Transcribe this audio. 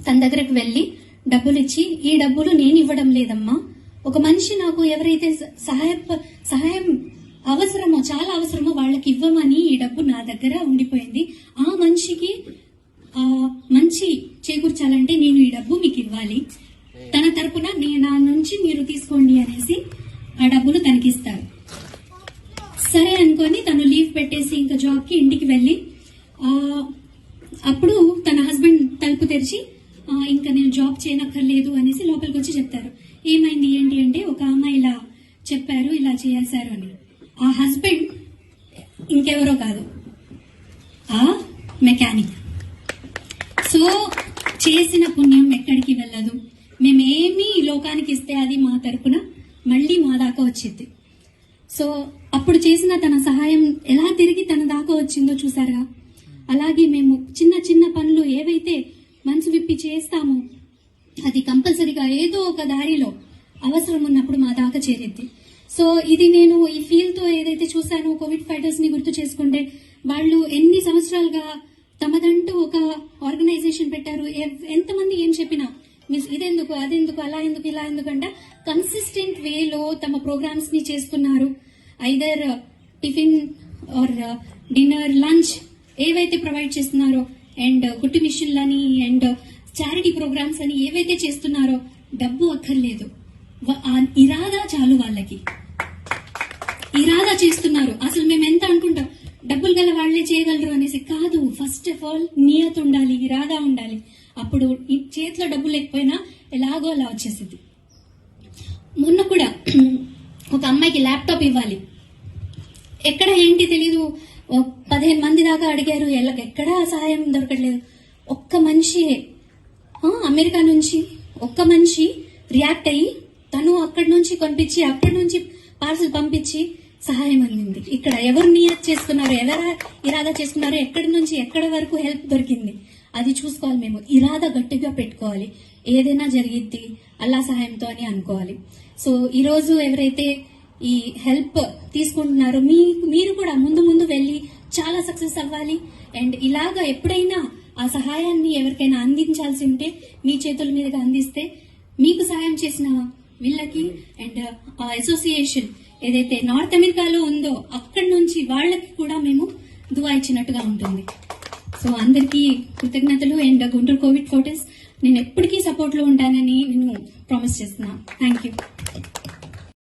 తన దగ్గరకు వెళ్ళి డబ్బులు ఇచ్చి, ఈ డబ్బులు నేను ఇవ్వడం లేదమ్మా, ఒక మనిషి నాకు ఎవరైతే సహాయం అవసరమో, చాలా అవసరమో వాళ్ళకి ఇవ్వమని ఈ డబ్బు నా దగ్గర ఉండిపోయింది. ఆ మనిషికి మంచి చేకూర్చాలంటే నేను ఈ డబ్బు మీకు ఇవ్వాలి, తన తరపున నా నుంచి మీరు తీసుకోండి అనేసి ఆ డబ్బులు తనకిస్తారు. సరే అనుకొని తను లీవ్ పెట్టేసి ఇంకా జాబ్కి ఇంటికి వెళ్ళి అప్పుడు తన హస్బెండ్ తలుపు తెరిచి ఇంకా నేను జాబ్ చేయనక్కర్లేదు అనేసి లోపలికి వచ్చి చెప్తారు. ఏమైంది ఏంటి అంటే, ఒక అమ్మాయి ఇలా చెప్పారు, ఇలా చేశారు అని. ఆ హస్బెండ్ ఇంకెవరో కాదు, ఆ మెకానిక్. సో చేసిన పుణ్యం ఎక్కడికి వెళ్ళదు. మేమేమి లోకానికి ఇస్తే అది మా తరపున మళ్ళీ మా దాకా వచ్చింది. సో అప్పుడు చేసిన తన సహాయం ఎలా తిరిగి తన దాకా వచ్చిందో చూసారా. అలాగే మేము చిన్న చిన్న పనులు ఏవైతే మనసు విప్పి చేస్తామో అది కంపల్సరీగా ఏదో ఒక దారిలో అవసరం ఉన్నప్పుడు మా దాకా చేరిద్ది. సో ఇది నేను ఈ ఫీల్ తో ఏదైతే చూసానో, కోవిడ్ ఫైటర్స్ ని గుర్తు చేసుకుంటే వాళ్ళు ఎన్ని సంవత్సరాలుగా తమదంటూ ఒక ఆర్గనైజేషన్ పెట్టారు. ఎంతమంది ఏం చెప్పినా ఇదెందుకు, అదెందుకు, అలా ఎందుకు, ఇలా ఎందుకంటే కన్సిస్టెంట్ వేలో తమ ప్రోగ్రామ్స్ ని చేస్తున్నారు. Either tiffin are dinner, lunch ఏవైతే ప్రొవైడ్ చేస్తున్నారో, అండ్ కుట్టు మిషన్లని అండ్ చారిటీ ప్రోగ్రామ్స్ అని ఏవైతే చేస్తున్నారో, డబ్బు అక్కర్లేదు, ఇరాదా చాలు. వాళ్ళకి ఇరాదా చేస్తున్నారు. అసలు మేము ఎంత అనుకుంటాం డబ్బులు గల వాళ్లే చేయగలరు అనేసి, కాదు. ఫస్ట్ ఆఫ్ ఆల్ నియత ఉండాలి, ఇరాదా ఉండాలి. అప్పుడు ఈ చేతిలో డబ్బు లేకపోయినా ఎలాగో అలా వచ్చేసింది. మొన్న కూడా ఒక అమ్మాయికి ల్యాప్టాప్ ఇవ్వాలి, ఎక్కడ ఏంటి తెలీదు, 15 మంది దాకా అడిగారు, ఎక్కడా సహాయం దొరకట్లేదు. ఒక్క మనిషి అమెరికా నుంచి ఒక్క మనిషి రియాక్ట్ అయ్యి తను అక్కడి నుంచి కొనిపించి, అక్కడి నుంచి పార్సల్ పంపించి సహాయం అందింది. ఇక్కడ ఎవరు నియత్ చేసుకున్నారు, ఎవరు ఇరాదా చేసుకున్నారో, ఎక్కడి నుంచి ఎక్కడి వరకు హెల్ప్ దొరికింది అది చూసుకోవాలి. మేము ఇరాదా గట్టిగా పెట్టుకోవాలి, ఏదైనా జరిగిద్ది అల్లా సహాయంతో అని అనుకోవాలి. సో ఈ రోజు ఎవరైతే ఈ హెల్ప్ తీసుకుంటున్నారో మీరు కూడా ముందు ముందు వెళ్ళి చాలా సక్సెస్ అవ్వాలి. అండ్ ఇలాగా ఎప్పుడైనా ఆ సహాయాన్ని ఎవరికైనా అందించాల్సి ఉంటే మీ చేతుల మీదుగా అందిస్తే మీకు సహాయం చేసిన వీళ్ళకి అండ్ ఆ అసోసియేషన్ ఏదైతే నార్త్ అమెరికాలో ఉందో అక్కడి నుంచి వాళ్ళకి కూడా మేము దువా ఇచ్చినట్టుగా ఉంటుంది. సో అందరికీ కృతజ్ఞతలు. అండ్ గుంటూరు కోవిడ్ ఫైటర్స్ నేను ఎప్పటికీ సపోర్ట్ లో ఉంటానని నేను ప్రామిస్ చేస్తున్నాను. Thank you.